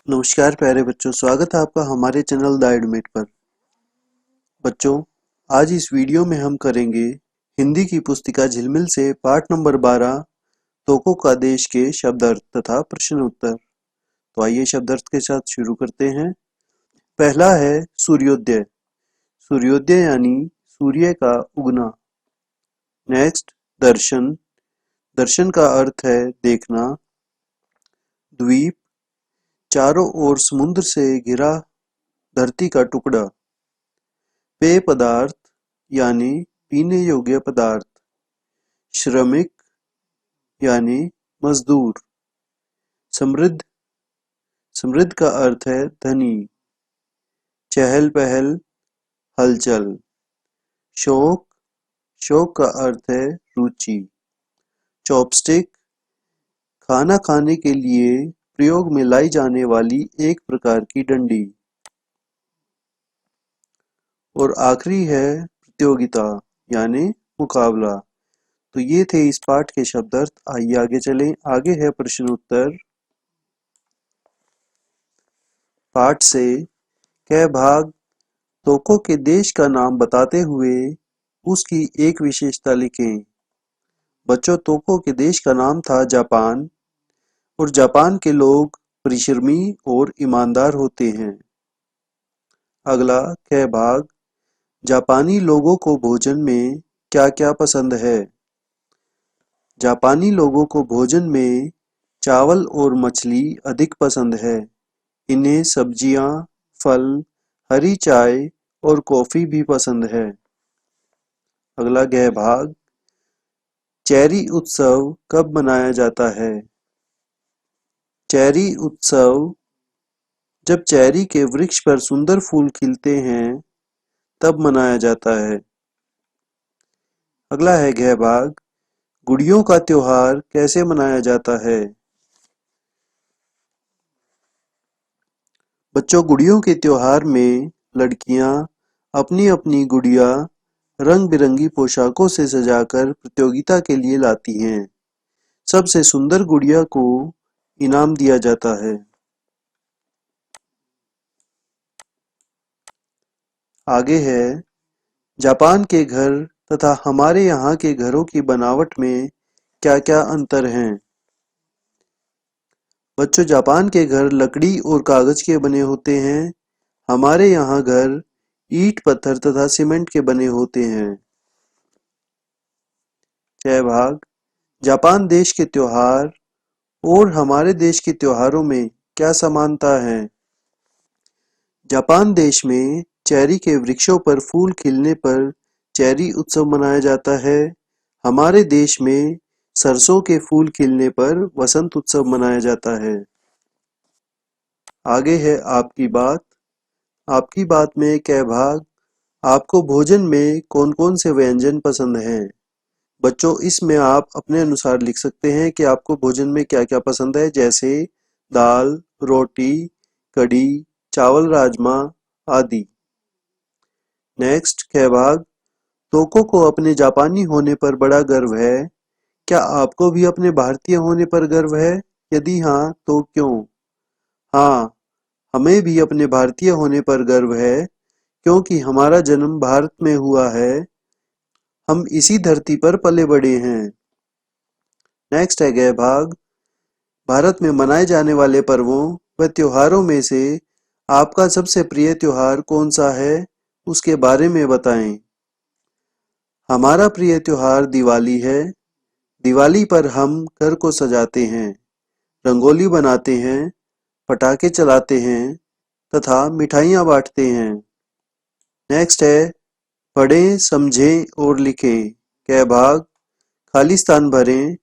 नमस्कार प्यारे बच्चों, स्वागत है आपका हमारे चैनल द एडमिट पर। बच्चों, आज इस वीडियो में हम करेंगे हिंदी की पुस्तिका झिलमिल से पाठ नंबर 12 तोकों का देश के शब्दार्थ तथा प्रश्न उत्तर। तो आइए शब्दार्थ के साथ शुरू करते हैं। पहला है सूर्योदय। सूर्योदय यानी सूर्य का उगना। नेक्स्ट, दर्शन। दर्शन का अर्थ है देखना। द्वीप, चारों ओर समुद्र से घिरा धरती का टुकड़ा। पेय पदार्थ यानी पीने योग्य पदार्थ। श्रमिक यानी मजदूर। समृद्ध, समृद्ध का अर्थ है धनी। चहल पहल, हलचल। शौक, शौक का अर्थ है रुचि। चॉपस्टिक, खाना खाने के लिए प्रयोग में लाई जाने वाली एक प्रकार की डंडी। और आखिरी है प्रतियोगिता यानी मुकाबला। तो ये थे इस पाठ के शब्दार्थ। आइए आगे चलें। आगे है प्रश्न उत्तर। पाठ से कह भाग तोकों के देश का नाम बताते हुए उसकी एक विशेषता लिखें। बच्चों, तोकों के देश का नाम था जापान और जापान के लोग परिश्रमी और ईमानदार होते हैं। अगला कह भाग जापानी लोगों को भोजन में क्या क्या पसंद है। जापानी लोगों को भोजन में चावल और मछली अधिक पसंद है। इन्हें सब्जियां, फल, हरी चाय और कॉफी भी पसंद है। अगला गह भाग चेरी उत्सव कब मनाया जाता है। चेरी उत्सव जब चेरी के वृक्ष पर सुंदर फूल खिलते हैं तब मनाया जाता है। अगला है गह भाग गुड़ियों का त्योहार कैसे मनाया जाता है। बच्चों, गुड़ियों के त्योहार में लड़कियां अपनी अपनी गुड़िया रंग बिरंगी पोशाकों से सजाकर प्रतियोगिता के लिए लाती हैं। सबसे सुंदर गुड़िया को इनाम दिया जाता है। आगे है जापान के घर तथा हमारे यहाँ के घरों की बनावट में क्या क्या अंतर हैं। बच्चों, जापान के घर लकड़ी और कागज के बने होते हैं। हमारे यहाँ घर ईंट, पत्थर तथा सीमेंट के बने होते हैं। जय भाग जापान देश के त्योहार और हमारे देश के त्योहारों में क्या समानता है। जापान देश में चेरी के वृक्षों पर फूल खिलने पर चेरी उत्सव मनाया जाता है। हमारे देश में सरसों के फूल खिलने पर वसंत उत्सव मनाया जाता है। आगे है आपकी बात। आपकी बात में कह भाग आपको भोजन में कौन कौन से व्यंजन पसंद हैं। बच्चों, इसमें आप अपने अनुसार लिख सकते हैं कि आपको भोजन में क्या क्या पसंद है, जैसे दाल, रोटी, कढ़ी, चावल, राजमा आदि। नेक्स्ट कह भाग तोको को अपने जापानी होने पर बड़ा गर्व है। क्या आपको भी अपने भारतीय होने पर गर्व है? यदि हाँ तो क्यों? हाँ, हमें भी अपने भारतीय होने पर गर्व है क्योंकि हमारा जन्म भारत में हुआ है। हम इसी धरती पर पले बड़े हैं। नेक्स्ट है गह भाग भारत में मनाए जाने वाले पर्वों व त्योहारों में से आपका सबसे प्रिय त्योहार कौन सा है, उसके बारे में बताएं। हमारा प्रिय त्योहार दिवाली है। दिवाली पर हम घर को सजाते हैं, रंगोली बनाते हैं, पटाखे चलाते हैं तथा मिठाइयाँ बांटते हैं। नेक्स्ट है पढ़ें, समझें और लिखें। कह भाग खाली स्थान भरें।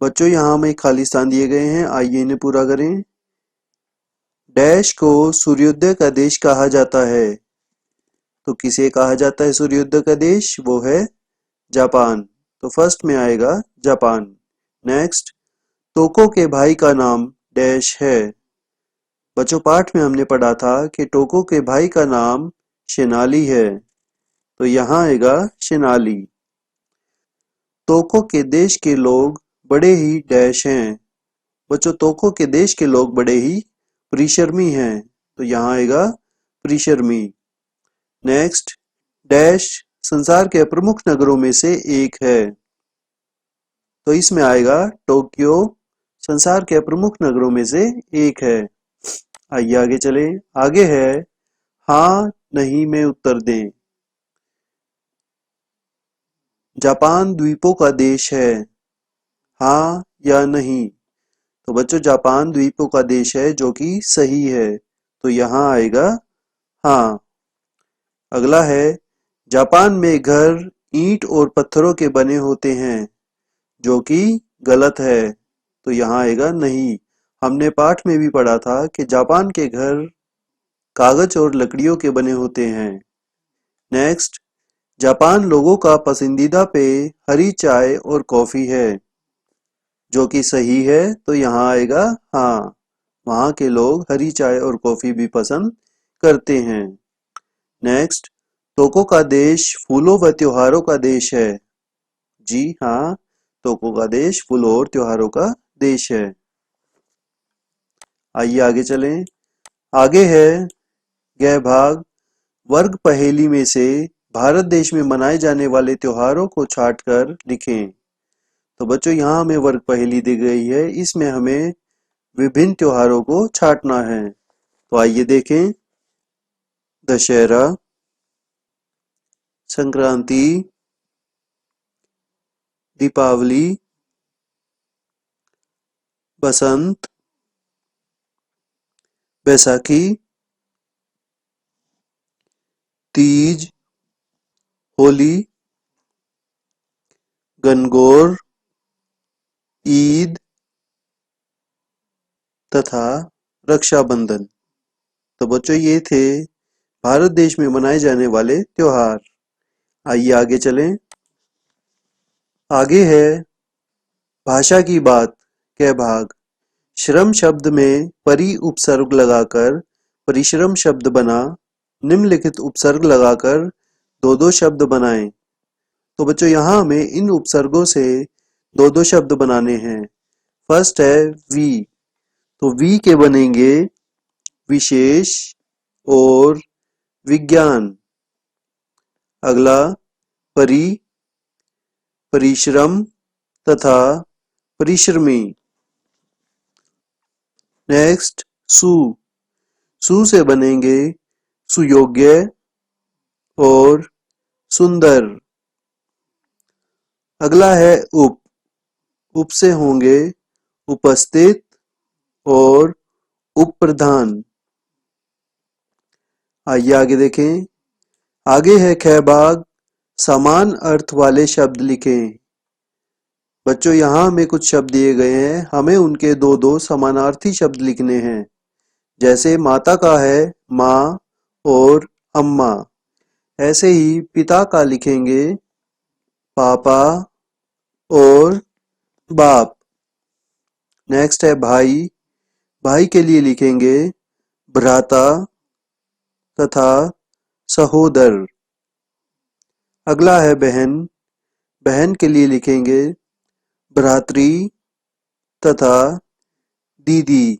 बच्चों, यहाँ हमें खाली स्थान दिए गए हैं, आइए इन्हें पूरा करें। डैश को सूर्योदय का देश कहा जाता है। तो किसे कहा जाता है सूर्योदय का देश? वो है जापान। तो फर्स्ट में आएगा जापान। नेक्स्ट, तोको के भाई का नाम डैश है। बच्चों, पाठ में हमने पढ़ा था कि टोको के भाई का नाम शेनाली है। तो यहाँ आएगा शेनाली। तोको के देश के लोग बड़े ही डैश हैं। बच्चों, तोको के देश के लोग बड़े ही परिश्रमी हैं, तो यहाँ आएगा परिश्रमी। नेक्स्ट, डैश संसार के प्रमुख नगरों में से एक है, तो इसमें आएगा टोक्यो संसार के प्रमुख नगरों में से एक है। आइए आगे चले। आगे है हाँ नहीं में उत्तर दें। जापान द्वीपों का देश है, हाँ या नहीं? तो बच्चों जापान द्वीपों का देश है, जो कि सही है, तो यहाँ आएगा हाँ। अगला है जापान में घर ईंट और पत्थरों के बने होते हैं, जो कि गलत है, तो यहाँ आएगा नहीं। हमने पाठ में भी पढ़ा था कि जापान के घर कागज और लकड़ियों के बने होते हैं। नेक्स्ट, जापान लोगों का पसंदीदा पेय हरी चाय और कॉफी है, जो कि सही है, तो यहाँ आएगा हाँ। वहाँ के लोग हरी चाय और कॉफी भी पसंद करते हैं। नेक्स्ट, टोक्यो का देश फूलों व त्योहारों का देश है। जी हाँ, टोक्यो का देश फूलों और त्योहारों का देश है। आइए आगे चलें। आगे है यह भाग वर्ग पहेली में से भारत देश में मनाए जाने वाले त्योहारों को छांटकर लिखें। तो बच्चों यहाँ हमें वर्ग पहेली दी गई है, इसमें हमें विभिन्न त्योहारों को छांटना है। तो आइए देखें। दशहरा, संक्रांति, दीपावली, बसंत, बैसाखी, तीज, होली, गणगौर, ईद तथा रक्षाबंधन। तो बच्चों ये थे भारत देश में मनाए जाने वाले त्योहार। आइए आगे चलें। आगे है भाषा की बात के भाग। श्रम शब्द में परि उपसर्ग लगाकर परिश्रम शब्द बना, निम्नलिखित उपसर्ग लगाकर दो दो शब्द बनाएं। तो बच्चों यहाँ हमें इन उपसर्गों से दो दो शब्द बनाने हैं। फर्स्ट है वी, तो वी के बनेंगे विशेष और विज्ञान। अगला परि, परिश्रम तथा परिश्रमी। नेक्स्ट सु, सु से बनेंगे सुयोग्य और सुंदर। अगला है उप, उप से होंगे उपस्थित और उपप्रधान। आइए आगे देखें। आगे है ख भाग, समान अर्थ वाले शब्द लिखें। बच्चों यहाँ हमें कुछ शब्द दिए गए हैं, हमें उनके दो दो समानार्थी शब्द लिखने हैं। जैसे माता का है माँ और अम्मा, ऐसे ही पिता का लिखेंगे पापा और बाप। नेक्स्ट है भाई, भाई के लिए लिखेंगे भ्राता तथा सहोदर। अगला है बहन, बहन के लिए लिखेंगे भ्रात्री तथा दीदी।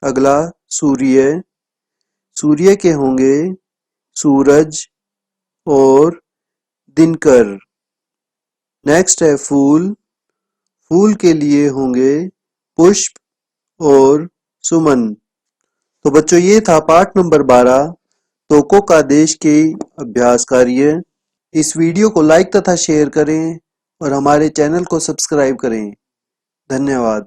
अगला सूर्य, सूर्य के होंगे सूरज और दिनकर। नेक्स्ट है फूल, फूल के लिए होंगे पुष्प और सुमन। तो बच्चों ये था पाठ नंबर 12 टोक्यो का देश के अभ्यास कार्य। इस वीडियो को लाइक तथा शेयर करें और हमारे चैनल को सब्सक्राइब करें। धन्यवाद।